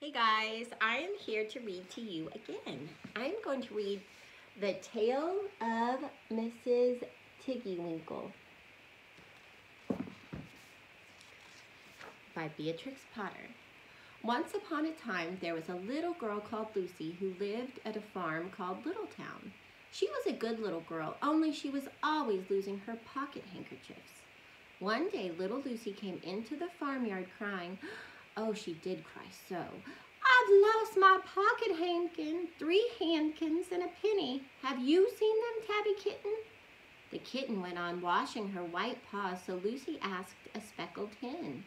Hey guys, I am here to read to you again. I'm going to read The Tale of Mrs. Tiggy-Winkle by Beatrix Potter. Once upon a time, there was a little girl called Lucy who lived at a farm called Littletown. She was a good little girl, only she was always losing her pocket handkerchiefs. One day, little Lucy came into the farmyard crying. Oh, she did cry so. I've lost my pocket handkin, 3 handkins and a penny. Have you seen them, Tabby Kitten? The kitten went on washing her white paws, so Lucy asked a speckled hen.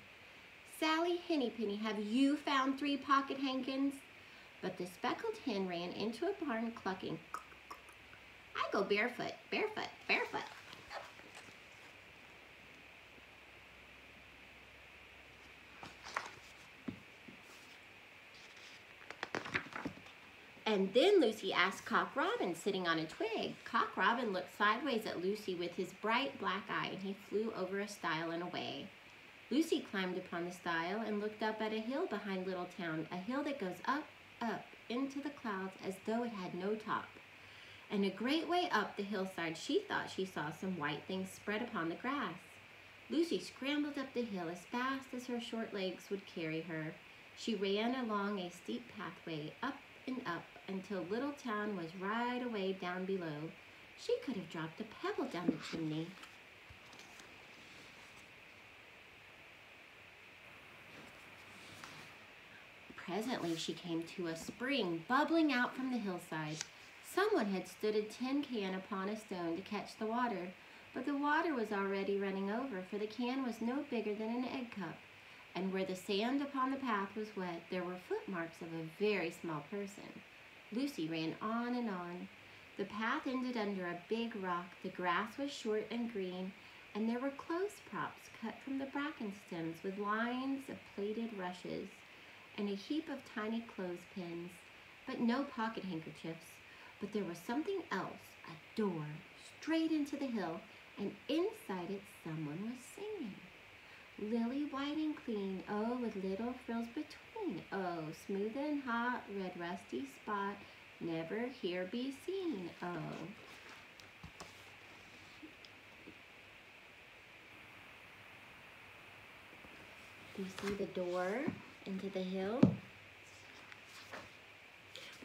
Sally Hennypenny, have you found 3 pocket handkins? But the speckled hen ran into a barn clucking. I go barefoot, barefoot, barefoot. And then Lucy asked Cock Robin, sitting on a twig. Cock Robin looked sideways at Lucy with his bright black eye, and he flew over a stile and away. Lucy climbed upon the stile and looked up at a hill behind Littletown, a hill that goes up, up, into the clouds as though it had no top. And a great way up the hillside, she thought she saw some white things spread upon the grass. Lucy scrambled up the hill as fast as her short legs would carry her. She ran along a steep pathway, up and up, until Littletown was right away down below. She could have dropped a pebble down the chimney. Presently she came to a spring bubbling out from the hillside. Someone had stood a tin can upon a stone to catch the water, but the water was already running over, for the can was no bigger than an egg cup, and where the sand upon the path was wet, there were footmarks of a very small person. Lucy ran on and on. The path ended under a big rock, the grass was short and green, and there were clothes props cut from the bracken stems with lines of plaited rushes, and a heap of tiny clothespins, but no pocket handkerchiefs. But there was something else, a door, straight into the hill, and inside it someone was singing. Lily white and clean, oh, with little frills between, oh, smooth and hot, red rusty spot, never here be seen, oh. Do you see the door into the hill?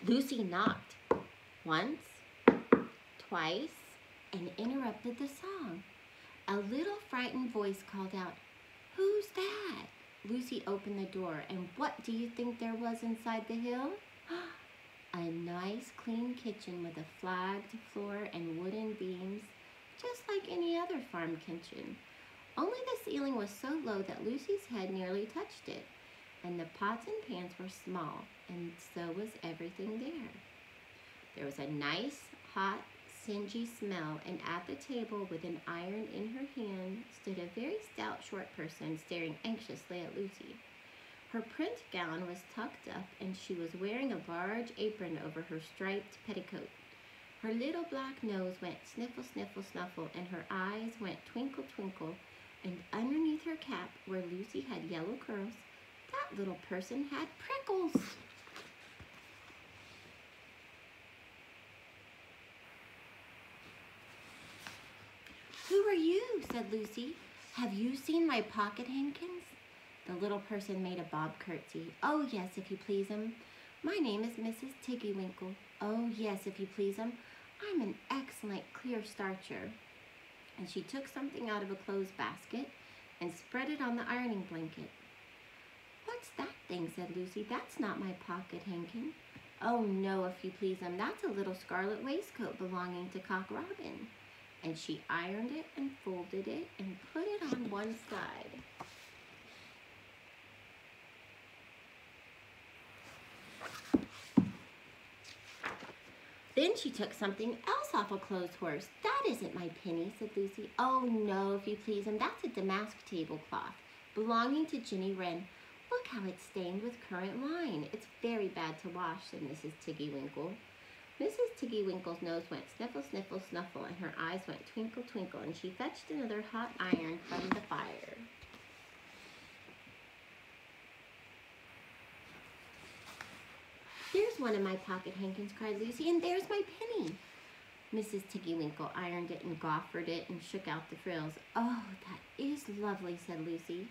Lucy knocked once, twice, and interrupted the song. A little frightened voice called out, "Who's that?" Lucy opened the door, and what do you think there was inside the hill? A nice clean kitchen with a flagged floor and wooden beams, just like any other farm kitchen. Only the ceiling was so low that Lucy's head nearly touched it, and the pots and pans were small, and so was everything there. There was a nice, hot, singy smell, and at the table with an iron in her hand stood a very stout short person staring anxiously at Lucy. Her print gown was tucked up, and she was wearing a large apron over her striped petticoat. Her little black nose went sniffle, sniffle, snuffle, and her eyes went twinkle, twinkle, and underneath her cap, where Lucy had yellow curls, that little person had prickles. "Who are you?" said Lucy. "Have you seen my pocket handkins?" The little person made a bob curtsy. "Oh, yes, if you please'm. My name is Mrs. Tiggy-Winkle. Oh, yes, if you please'm. I'm an excellent clear starcher." And she took something out of a clothes basket and spread it on the ironing blanket. "What's that thing?" said Lucy. "That's not my pocket handkin." "Oh, no, if you please'm. That's a little scarlet waistcoat belonging to Cock Robin." And she ironed it and folded it and put it on one side. Then she took something else off a clothes horse. "That isn't my penny," said Lucy. "Oh, no, if you please'm. That's a damask tablecloth belonging to Jenny Wren. Look how it's stained with currant wine. It's very bad to wash," said Mrs. Tiggy-Winkle. Mrs. Tiggy-Winkle's nose went sniffle, sniffle, snuffle, and her eyes went twinkle, twinkle, and she fetched another hot iron from the fire. one of my pocket hankins," cried Lucy, "and there's my penny." Mrs. Tiggy-Winkle ironed it and goffered it and shook out the frills. "Oh, that is lovely," said Lucy.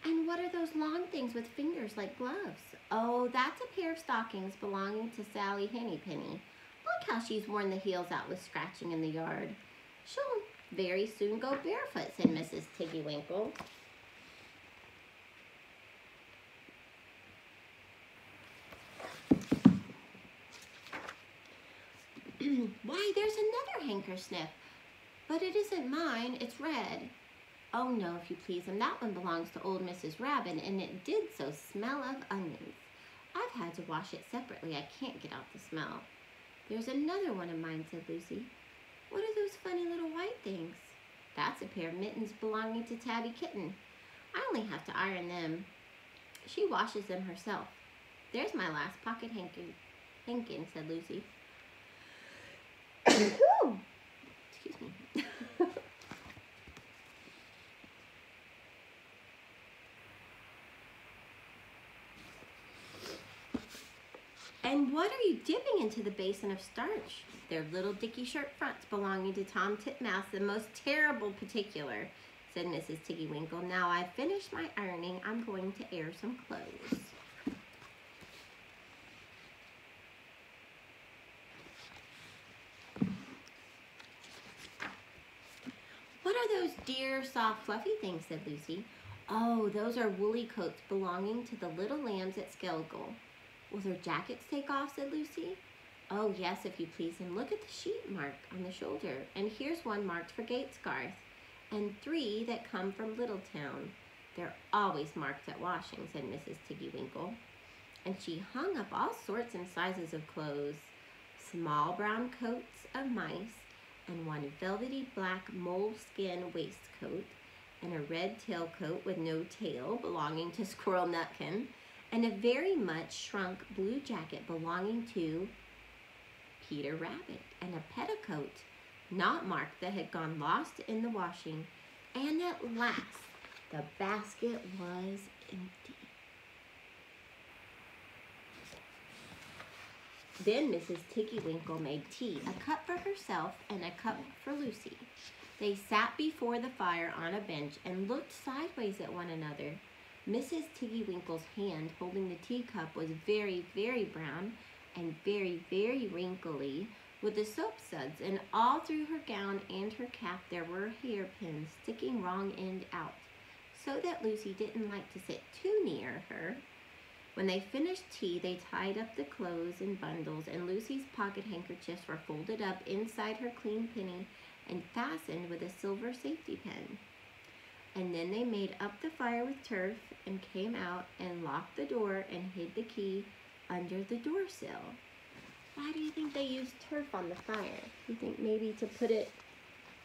"And what are those long things with fingers like gloves?" "Oh, that's a pair of stockings belonging to Sally Hennypenny. Look how she's worn the heels out with scratching in the yard." "She'll very soon go barefoot," said Mrs. Tiggy-Winkle. "Why, there's another hankersniff, but it isn't mine, it's red." "Oh no, if you please, and that one belongs to old Mrs. Rabbit, and it did so smell of onions. I've had to wash it separately, I can't get out the smell." "There's another one of mine," said Lucy. "What are those funny little white things?" "That's a pair of mittens belonging to Tabby Kitten. I only have to iron them. She washes them herself." "There's my last pocket hankin," said Lucy. Excuse me. "And what are you dipping into the basin of starch?" "They're little dicky shirt fronts belonging to Tom Titmouse, the most terrible particular," said Mrs. Tiggy-Winkle. "Now I've finished my ironing, I'm going to air some clothes." "What are those dear, soft, fluffy things?" said Lucy. "Oh, those are woolly coats belonging to the little lambs at Skelgel." "Will their jackets take off?" said Lucy. "Oh, yes, if you please, and look at the sheep mark on the shoulder, and here's one marked for Gatesgarth, and 3 that come from Littletown. They're always marked at washing," said Mrs. Tiggy-Winkle. And she hung up all sorts and sizes of clothes, small brown coats of mice, and one velvety black moleskin waistcoat, and a red tailcoat with no tail belonging to Squirrel Nutkin, and a very much shrunk blue jacket belonging to Peter Rabbit, and a petticoat not marked that had gone lost in the washing, and at last the basket was empty. Then Mrs. Tiggy-Winkle made tea, a cup for herself and a cup for Lucy. They sat before the fire on a bench and looked sideways at one another. Mrs. Tiggy-Winkle's hand holding the teacup was very, very brown and very, very wrinkly with the soap suds, and all through her gown and her cap there were hairpins sticking wrong end out, so that Lucy didn't like to sit too near her. When they finished tea, they tied up the clothes in bundles, and Lucy's pocket handkerchiefs were folded up inside her clean penny and fastened with a silver safety pin. And then they made up the fire with turf and came out and locked the door and hid the key under the door sill. Why do you think they used turf on the fire? You think maybe to put it,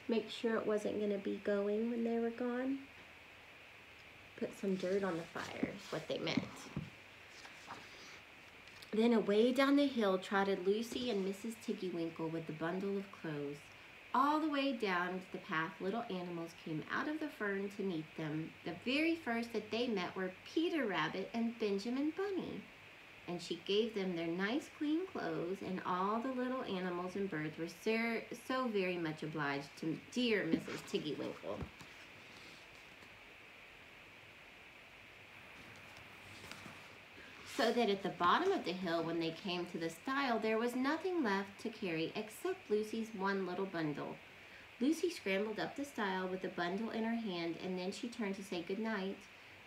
make sure it wasn't going to be going when they were gone? Put some dirt on the fire is what they meant. Then away down the hill trotted Lucy and Mrs. Tiggy-Winkle with the bundle of clothes. All the way down the path little animals came out of the fern to meet them. The very first that they met were Peter Rabbit and Benjamin Bunny. And she gave them their nice clean clothes, and all the little animals and birds were so very much obliged to dear Mrs. Tiggy-Winkle. So that at the bottom of the hill, when they came to the stile, there was nothing left to carry except Lucy's one little bundle. Lucy scrambled up the stile with the bundle in her hand, and then she turned to say good night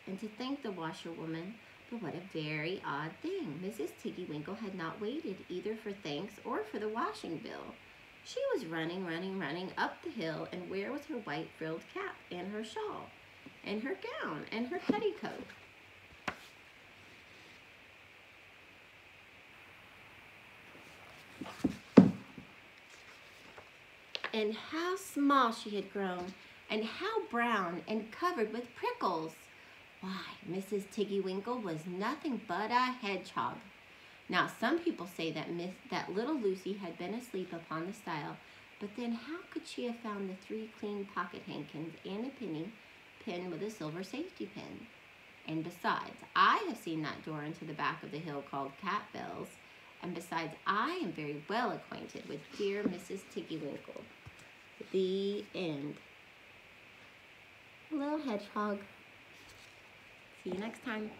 and to thank the washerwoman. But what a very odd thing. Mrs. Tiggy-Winkle had not waited either for thanks or for the washing bill. She was running up the hill, and where was her white frilled cap and her shawl and her gown and her petticoat? And how small she had grown, and how brown and covered with prickles. Why, Mrs. Tiggy-Winkle was nothing but a hedgehog. Now, some people say that little Lucy had been asleep upon the stile, but then how could she have found the 3 clean pocket hankins and a penny pin with a silver safety pin? And besides, I have seen that door into the back of the hill called Cat Bell's, And besides, I am very well acquainted with dear Mrs. Tiggy-Winkle. The end. Little hedgehog. See you next time.